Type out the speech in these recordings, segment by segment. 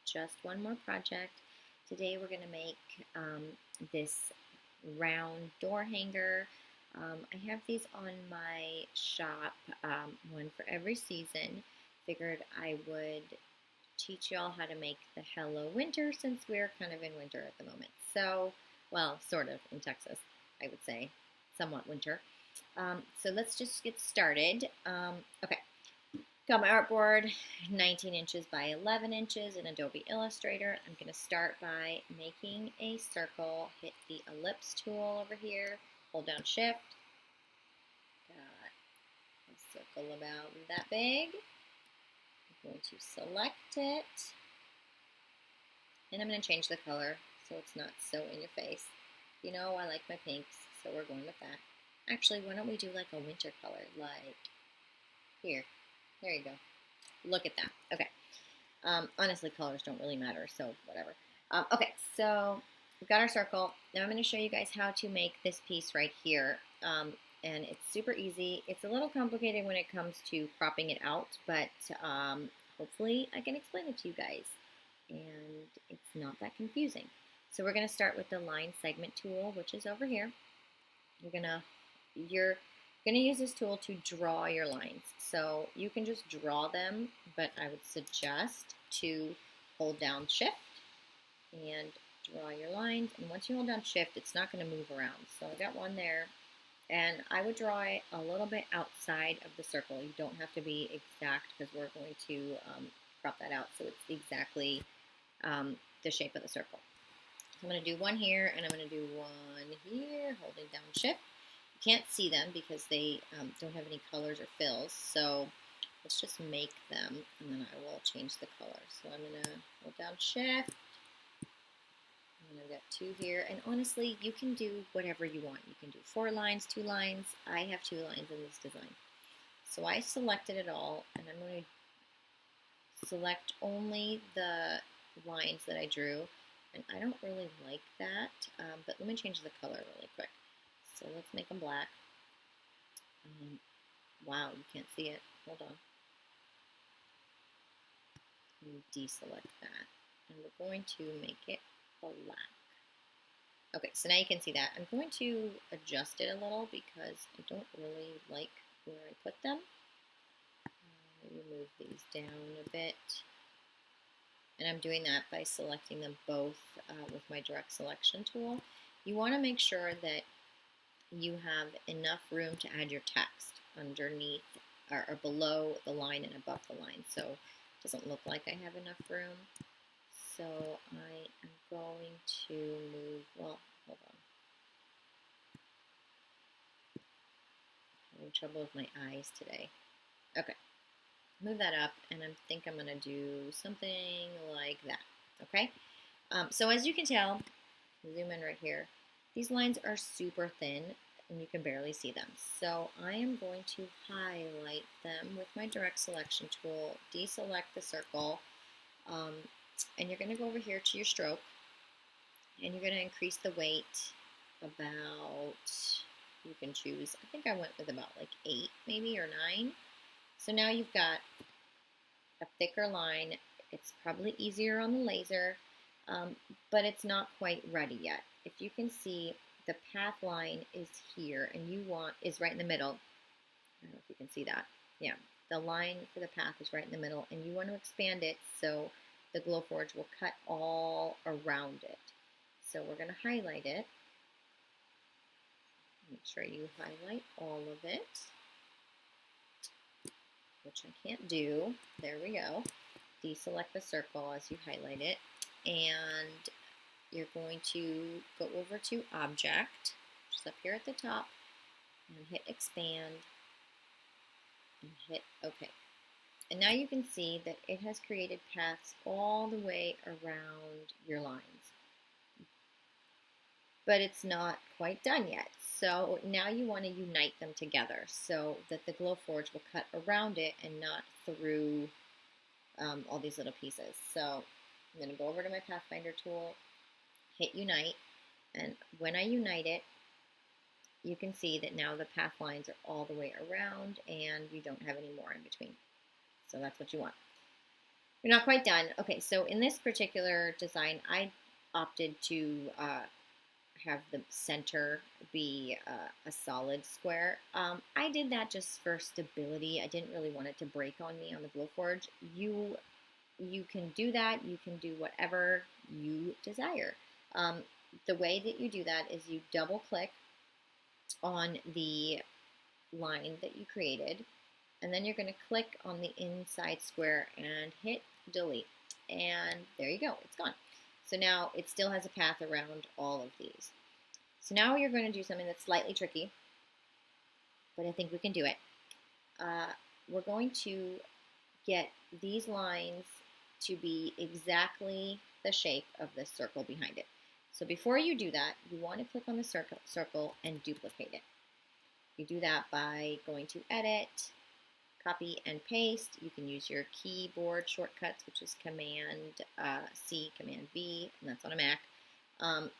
just one more project. Today we're going to make this round door hanger. I have these on my shop, one for every season. Figured I would teach y'all how to make the Hello Winter since we're kind of in winter at the moment. So, well, sort of in Texas, I would say, somewhat winter. So let's just get started. Okay, got my artboard, 19 inches by 11 inches in Adobe Illustrator. I'm going to start by making a circle. Hit the ellipse tool over here, hold down shift. Got a circle about that big. I'm going to select it, and I'm going to change the color so it's not so in your face. You know, I like my pinks, so we're going with that. Actually, why don't we do like a winter color, like here. There you go. Look at that. Okay. Honestly, colors don't really matter, so whatever. Okay, so we've got our circle. Now I'm going to show you guys how to make this piece right here. And it's super easy. It's a little complicated when it comes to cropping it out, but hopefully I can explain it to you guys. And it's not that confusing. So we're going to start with the line segment tool, which is over here. You're going to use this tool to draw your lines. So you can just draw them, but I would suggest to hold down shift and draw your lines. And once you hold down shift, it's not going to move around. So I got one there. And I would draw it a little bit outside of the circle. You don't have to be exact because we're going to crop that out so it's exactly the shape of the circle. So I'm going to do one here, and I'm going to do one here, holding down shift. You can't see them because they don't have any colors or fills, so let's just make them, and then I will change the color. So I'm going to hold down shift, and I've got two here, and honestly, you can do whatever you want. You can do 4 lines, 2 lines. I have 2 lines in this design. So I selected it all, and I'm going to select only the lines that I drew, and I don't really like that, but let me change the color really quick. So let's make them black. Wow, you can't see it. Hold on. Let me deselect that. And we're going to make it black. Okay, so now you can see that. I'm going to adjust it a little because I don't really like where I put them. Maybe move these down a bit. And I'm doing that by selecting them both with my direct selection tool. You want to make sure that you have enough room to add your text underneath or below the line and above the line. So it doesn't look like I have enough room. So I am going to move, well, hold on. I'm having trouble with my eyes today. Okay, move that up, and I think I'm going to do something like that. Okay, so as you can tell, zoom in right here, these lines are super thin and you can barely see them. So I am going to highlight them with my direct selection tool, deselect the circle, and you're going to go over here to your stroke, and you're going to increase the weight about, you can choose, I think I went with about like 8 maybe or 9. So now you've got a thicker line. It's probably easier on the laser, but it's not quite ready yet. If you can see, the path line is here, and is right in the middle. I don't know if you can see that. Yeah, the line for the path is right in the middle, and you want to expand it so the Glowforge will cut all around it. So we're going to highlight it. Make sure you highlight all of it, which I can't do. There we go. Deselect the circle as you highlight it, and you're going to go over to Object, just up here at the top, and hit Expand, and hit OK. And now you can see that it has created paths all the way around your lines. But it's not quite done yet. So now you want to unite them together so that the Glowforge will cut around it and not through all these little pieces. So I'm going to go over to my Pathfinder tool, hit Unite, and when I unite it, you can see that now the path lines are all the way around and you don't have any more in between. So that's what you want. You're not quite done. Okay, so in this particular design, I opted to have the center be a solid square. I did that just for stability. I didn't really want it to break on me on the Glowforge. You can do that. You can do whatever you desire. Um, the way that you do that is you double click on the line that you created, and then you're going to click on the inside square and hit delete. And there you go, it's gone. So now it still has a path around all of these. So now you're going to do something that's slightly tricky, but I think we can do it. We're going to get these lines to be exactly the shape of the circle behind it. So before you do that, you want to click on the circle and duplicate it. You do that by going to Edit, Copy and Paste. You can use your keyboard shortcuts, which is Command C, Command V, and that's on a Mac.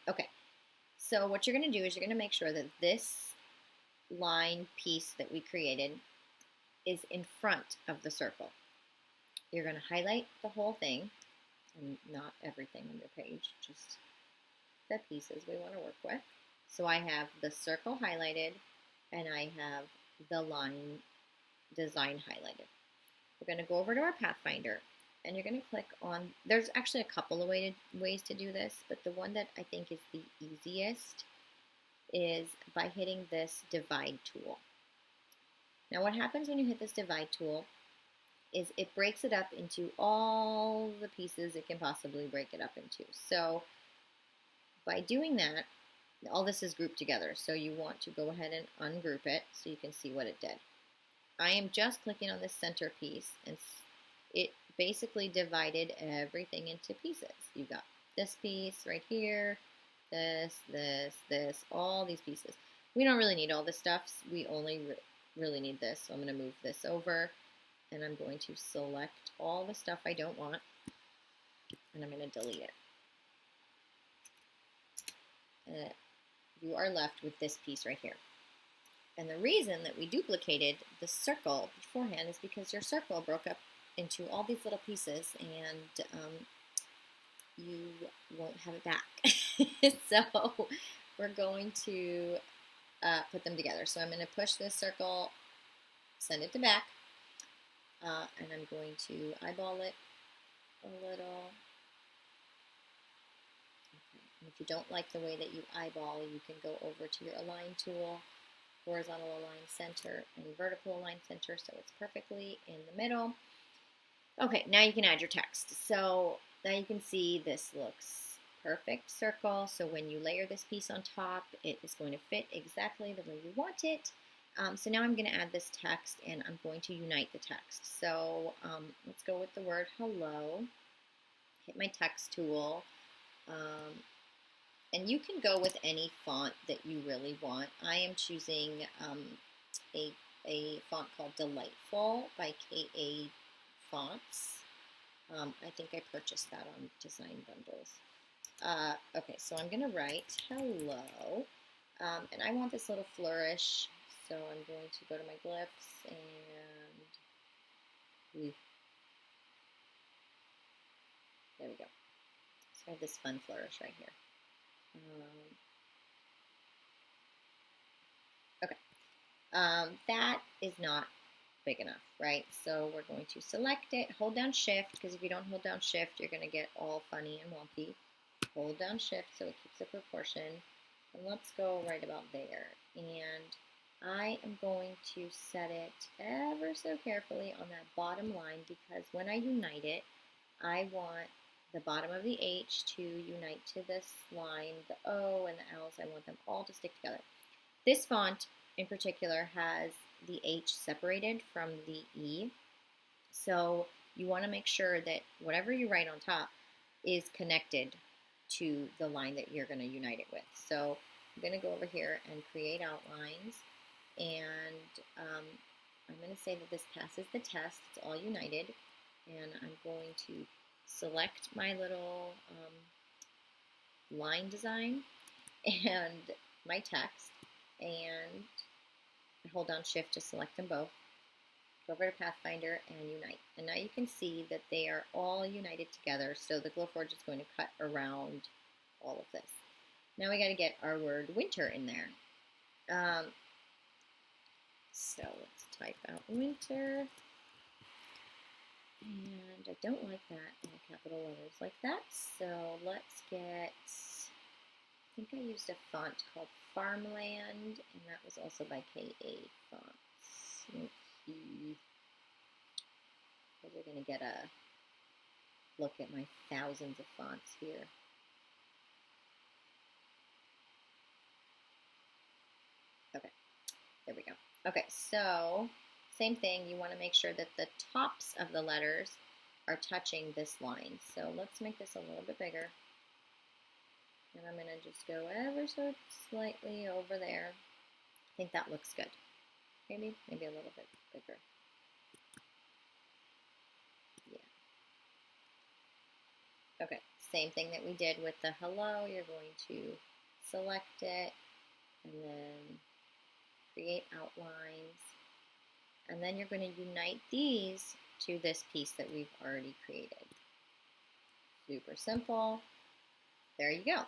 Okay, so what you're going to do is you're going to make sure that this line piece that we created is in front of the circle. You're going to highlight the whole thing, and not everything on your page, just the pieces we want to work with. So I have the circle highlighted, and I have the line design highlighted. We're going to go over to our Pathfinder, and you're going to click on, there's actually a couple of ways to do this, but the one that I think is the easiest is by hitting this divide tool. Now what happens when you hit this divide tool is it breaks it up into all the pieces it can possibly break it up into. So by doing that, all this is grouped together, so you want to go ahead and ungroup it so you can see what it did. I am just clicking on this center piece, and it basically divided everything into pieces. You got this piece right here, this, all these pieces. We don't really need all this stuff. We only really need this. So I'm going to move this over, and I'm going to select all the stuff I don't want, and I'm going to delete it. You are left with this piece right here. And the reason that we duplicated the circle beforehand is because your circle broke up into all these little pieces, and you won't have it back. So we're going to put them together. So I'm going to push this circle, send it to back, and I'm going to eyeball it a little. Okay. And if you don't like the way that you eyeball, you can go over to your Align tool, Horizontal Align Center, and Vertical Align Center, so it's perfectly in the middle. Okay, now you can add your text. So now you can see this looks perfect circle. So when you layer this piece on top, it is going to fit exactly the way you want it. So now I'm going to add this text, and I'm going to unite the text. So let's go with the word hello. Hit my text tool. And you can go with any font that you really want. I am choosing a font called Delightful by KA Fonts. I think I purchased that on Design Bundles. Okay, so I'm going to write hello. And I want this little flourish, so I'm going to go to my glyphs and there we go. So I have this fun flourish right here. Okay, that is not big enough, right? So we're going to select it, hold down shift, because if you don't hold down shift, you're going to get all funny and wonky. Hold down shift so it keeps the proportion, and let's go right about there. And I am going to set it ever so carefully on that bottom line, because when I unite it, I want the bottom of the H to unite to this line, the O and the L's, I want them all to stick together. This font in particular has the H separated from the E, so you want to make sure that whatever you write on top is connected to the line that you're going to unite it with. So I'm going to go over here and create outlines, and I'm going to say that this passes the test, it's all united, and I'm going to select my little line design and my text, and hold down shift to select them both. Go over to Pathfinder and unite. And now you can see that they are all united together. So the Glowforge is going to cut around all of this. Now we got to get our word winter in there. So let's type out winter. And I don't like that in capital letters like that. So let's get, I think I used a font called Farmland, and that was also by KA Fonts. Okay. We're going to get a look at my thousands of fonts here. Okay, there we go. Okay, so same thing, you want to make sure that the tops of the letters are touching this line. So let's make this a little bit bigger. And I'm going to just go ever so slightly over there. I think that looks good. Maybe a little bit bigger. Yeah. Okay, same thing that we did with the hello. You're going to select it and then create outlines. And then you're going to unite these to this piece that we've already created. Super simple. There you go.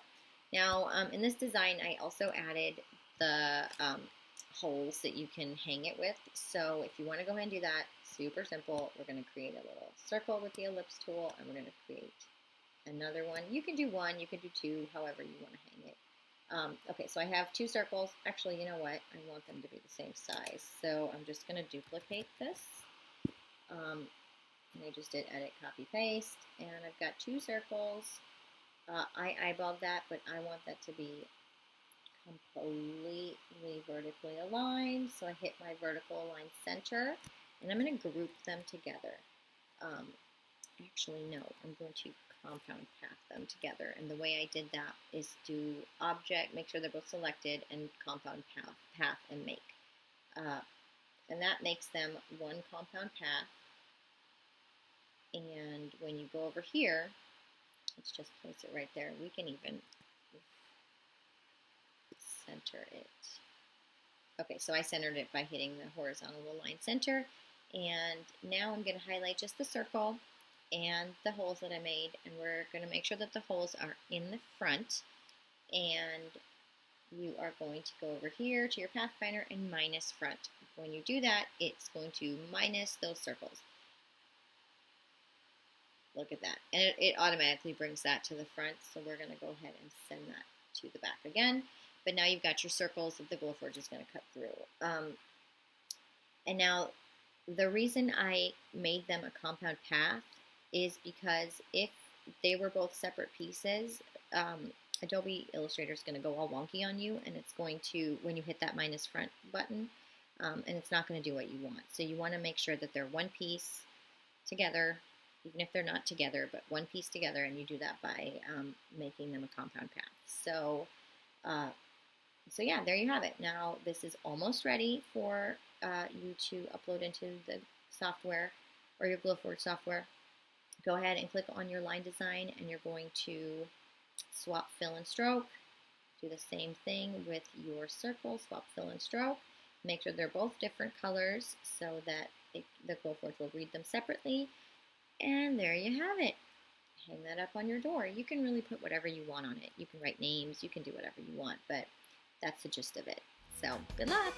Now, in this design, I also added the holes that you can hang it with. So if you want to go ahead and do that, super simple. We're going to create a little circle with the ellipse tool, and we're going to create another one. You can do one, you can do two, however you want to hang it. Okay, so I have two circles. Actually, you know what? I want them to be the same size. So I'm just going to duplicate this. And I just did edit, copy, paste. And I've got two circles. I eyeballed that, but I want that to be completely vertically aligned. So I hit my vertical align center. And I'm going to group them together. Actually, no. I'm going to compound path them together, and the way I did that is do object, make sure they're both selected, and compound path and make. And that makes them one compound path. And when you go over here, let's just place it right there. We can even center it. Okay, so I centered it by hitting the horizontal align center. And now I'm going to highlight just the circle and the holes that I made, and we're going to make sure that the holes are in the front, and you are going to go over here to your Pathfinder and minus front. When you do that, it's going to minus those circles. Look at that, and it automatically brings that to the front, so we're going to go ahead and send that to the back again. But now you've got your circles that the Glowforge is going to cut through. And now the reason I made them a compound path is because if they were both separate pieces, Adobe Illustrator is going to go all wonky on you, and it's going to, when you hit that minus front button, and it's not going to do what you want. So you want to make sure that they're one piece together, even if they're not together, but one piece together, and you do that by making them a compound path. So yeah, there you have it. Now this is almost ready for you to upload into the software or your Glowforge software. Go ahead and click on your line design, and you're going to swap fill and stroke. Do the same thing with your circle, swap fill and stroke. Make sure they're both different colors so that the Glowforge will read them separately. And there you have it. Hang that up on your door. You can really put whatever you want on it. You can write names, you can do whatever you want, but that's the gist of it. So good luck!